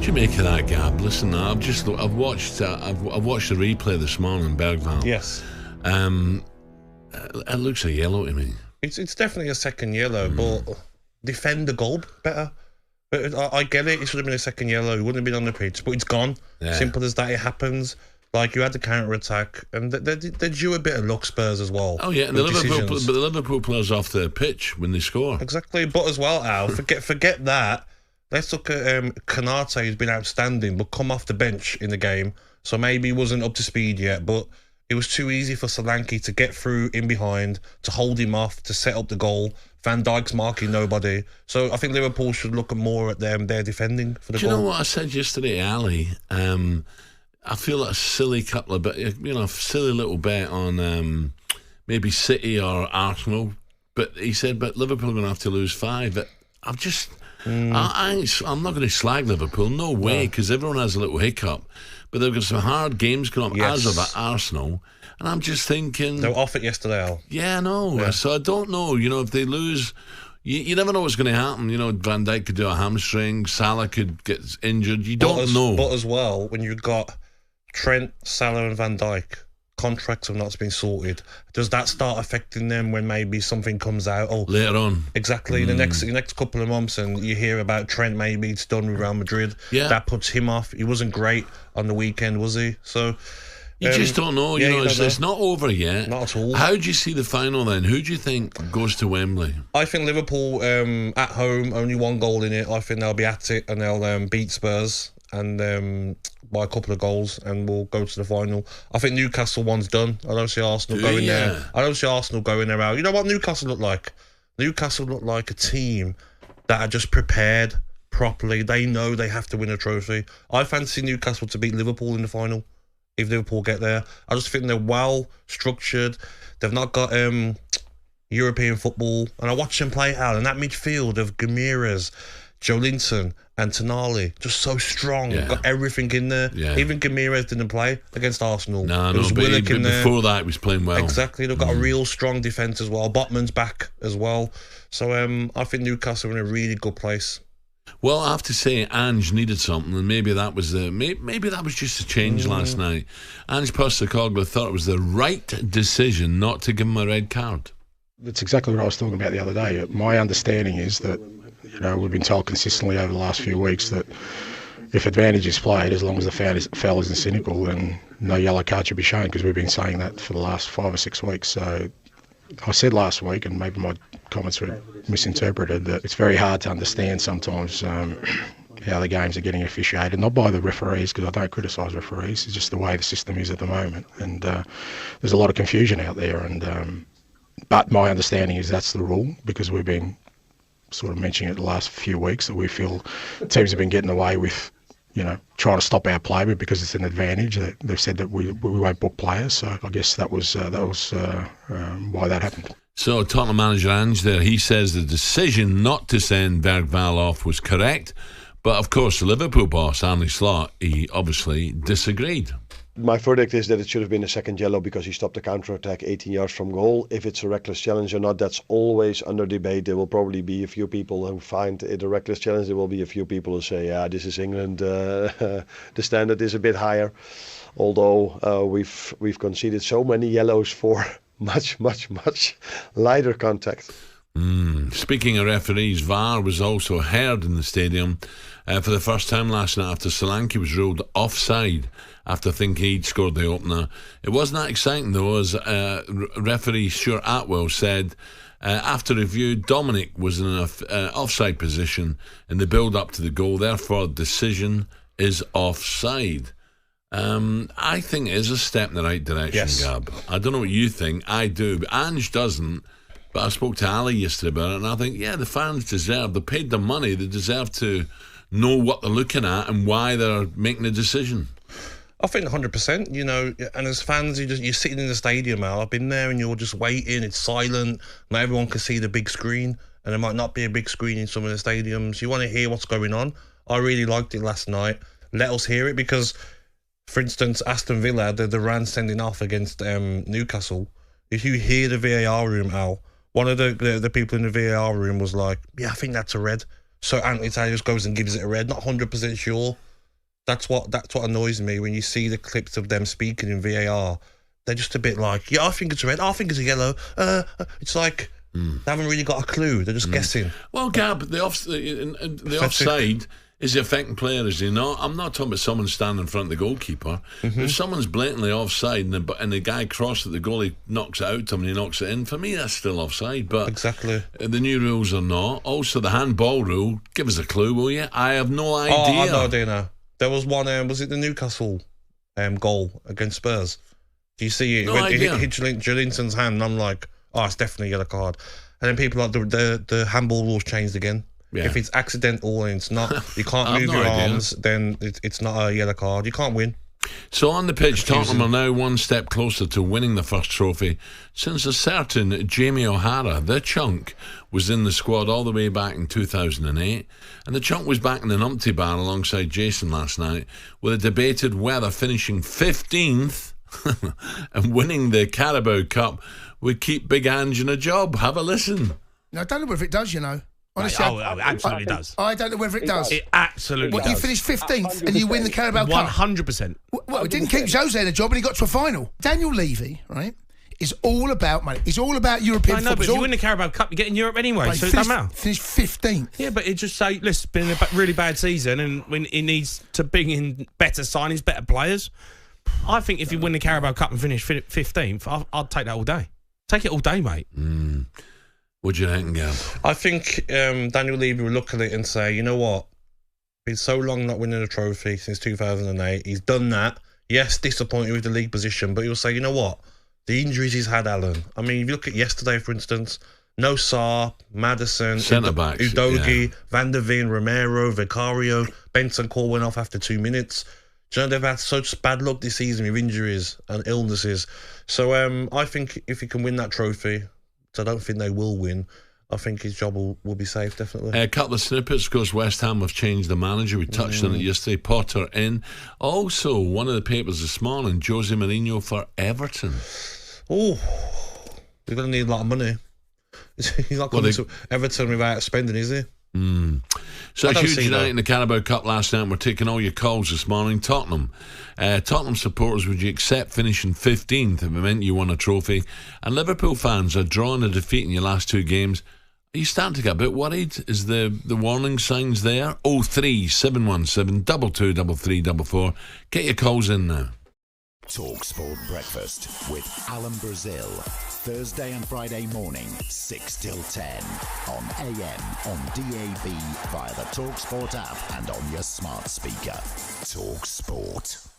do you make of that, Gab? Listen, I've watched the replay this morning, Bergvall. Yes. It looks a yellow to me. It's definitely a second yellow, but defend the goal better. But I get it. It should have been a second yellow. It wouldn't have been on the pitch, but it's gone. Yeah. Simple as that. It happens. Like, you had the counter-attack, and they're due a bit of luck, Spurs, as well. Oh, yeah, and the Liverpool players off the pitch when they score. Exactly, but as well, Al, forget that. Let's look at Kanate, who's been outstanding, but come off the bench in the game, so maybe he wasn't up to speed yet, but it was too easy for Solanke to get through in behind, to hold him off, to set up the goal. Van Dijk's marking nobody. So I think Liverpool should look more at their defending for the goal. Do you know what I said yesterday, Ali? I feel like a silly silly little bet on maybe City or Arsenal. But he said, but Liverpool are going to have to lose 5. But I'm just, I'm not going to slag Liverpool. No way, because everyone has a little hiccup. But they've got some hard games coming up, as of Arsenal. And I'm just thinking, they were off it yesterday, Al. Yeah, I know. Yeah. So I don't know. If they lose, you never know what's going to happen. Van Dijk could do a hamstring. Salah could get injured. You don't know. But as well, when you've got Trent, Salah and Van Dijk, contracts have not been sorted. Does that start affecting them when maybe something comes out? Later on. Exactly. The next couple of months, and you hear about Trent, maybe it's done with Real Madrid. Yeah. That puts him off. He wasn't great on the weekend, was he? So you just don't know. It's not over yet. Not at all. How do you see the final then? Who do you think goes to Wembley? I think Liverpool at home, only 1 goal in it. I think they'll be at it and they'll beat Spurs and by a couple of goals, and we'll go to the final. I think Newcastle one's done. I don't see Arsenal going there. I don't see Arsenal going there out. You know what Newcastle look like? Newcastle look like a team that are just prepared properly. They know they have to win a trophy. I fancy Newcastle to beat Liverpool in the final if Liverpool get there. I just think they're well structured. They've not got European football, and I watch them play out, and that midfield of Gamiras, Joelinton and Tonali, just so strong. Got everything in there. Even Gamiras didn't play against Arsenal. No, but before that he was playing well. Exactly. They've got a real strong defence as well. Botman's back as well. So I think Newcastle are in a really good place. Well, I have to say, Ange needed something, and maybe that was just a change last night. Ange Postecoglou thought it was the right decision not to give him a red card. That's exactly what I was talking about the other day. My understanding is that, we've been told consistently over the last few weeks that if advantage is played, as long as the foul isn't cynical, then no yellow card should be shown, because we've been saying that for the last 5 or 6 weeks. So I said last week, and maybe my comments were misinterpreted, that it's very hard to understand sometimes how the games are getting officiated, not by the referees, because I don't criticise referees, it's just the way the system is at the moment. And there's a lot of confusion out there, and but my understanding is that's the rule, because we've been sort of mentioning it the last few weeks that we feel teams have been getting away with, trying to stop our play, but because it's an advantage, they've said that we won't book players. So I guess that was why that happened. So Tottenham manager Ange there, he says the decision not to send Bergvall off was correct, but of course the Liverpool boss, Arne Slot, he obviously disagreed. My verdict is that it should have been a second yellow because he stopped the counter-attack 18 yards from goal. If it's a reckless challenge or not, that's always under debate. There will probably be a few people who find it a reckless challenge. There will be a few people who say, this is England. The standard is a bit higher. Although we've conceded so many yellows for much lighter contact. Speaking of referees, VAR was also heard in the stadium for the first time last night after Solanke was ruled offside after thinking he'd scored the opener. It wasn't that exciting though, as referee Stuart Atwell said after review, Dominic was in an offside position in the build-up to the goal, therefore decision is offside. I think it is a step in the right direction, Gab. I don't know what you think. I do, but Ange doesn't. But I spoke to Ali yesterday about it, and I think, the fans they paid their money, they deserve to know what they're looking at and why they're making a decision. I think 100%, and as fans, you're sitting in the stadium, Al. I've been there and you're just waiting, it's silent, not everyone can see the big screen, and there might not be a big screen in some of the stadiums. You want to hear what's going on. I really liked it last night. Let us hear it, because, for instance, Aston Villa, the Rand sending off against Newcastle, if you hear the VAR room, Al, one of the people in the VAR room was like, I think that's a red. So Anthony Taylor just goes and gives it a red, not 100% sure. That's what annoys me when you see the clips of them speaking in VAR. They're just a bit like, yeah, I think it's red. I think it's a yellow. It's like they haven't really got a clue. They're just guessing. Well, Gab, the offside is affecting players. You know, I'm not talking about someone standing in front of the goalkeeper. If someone's blatantly offside and the guy crosses it, the goalie knocks it out to him and he knocks it in. For me, that's still offside. But exactly, the new rules are not. Also, the handball rule. Give us a clue, will you? I have no idea. Oh, I have no idea now. There was one. Was it the Newcastle goal against Spurs? Do you see it? No idea. It hit Jolinton's hand, and I'm like, oh, it's definitely a yellow card. And then people like the handball rules changed again. Yeah. If it's accidental and it's not, you can't move your arms, then it's not a yellow card. You can't win. So on the pitch, Tottenham are now one step closer to winning the first trophy since a certain Jamie O'Hara, the Chunk, was in the squad all the way back in 2008. And the Chunk was back in an empty bar alongside Jason last night with a debated whether finishing 15th and winning the Carabao Cup would keep Big Ange in a job. Have a listen. No, I don't know whether it does, you know. Honestly, it absolutely does. I don't know whether it does. It absolutely does. You finish 15th and you win the Carabao Cup? 100%. Well, it didn't keep Jose in a job and he got to a final. Daniel Levy, right, is all about money. He's all about European football. But if you win the Carabao Cup, you get in Europe anyway, so it doesn't matter. Finish 15th. Yeah, but it just say, listen, it's been a really bad season and when he needs to bring in better signings, better players. I think if you win the Carabao Cup and finish 15th, I'd take that all day. Take it all day, mate. What do you think, Gab? I think Daniel Levy will look at it and say, you know what? Been so long not winning a trophy since 2008. He's done that. Yes, disappointed with the league position, but he'll say, you know what? The injuries he's had, Alan. I mean, if you look at yesterday, for instance, no Sarr, Maddison, centre-backs, Udogie, Van der Ven, Romero, Vicario, Benson Cole went off after 2 minutes. Do you know, they've had such bad luck this season with injuries and illnesses. So I think if he can win that trophy, so I don't think they will win, I think his job will be safe, definitely. A couple of snippets, because West Ham have changed the manager. We touched on it yesterday. Potter in. Also, one of the papers this morning, Jose Mourinho for Everton. Oh, they're going to need a lot of money. He's not coming to Everton without spending, is he? So a huge night in the Carabao Cup last night. We're taking all your calls this morning. Tottenham supporters, would you accept finishing 15th if it meant you won a trophy? And Liverpool fans are drawing a defeat in your last two games. Are you starting to get a bit worried? Is the warning signs there? 03717 223344. Get your calls in now. talkSPORT Breakfast with Alan Brazil. Thursday and Friday morning, 6 till 10. On AM, on DAB, via the talkSPORT app and on your smart speaker. talkSPORT.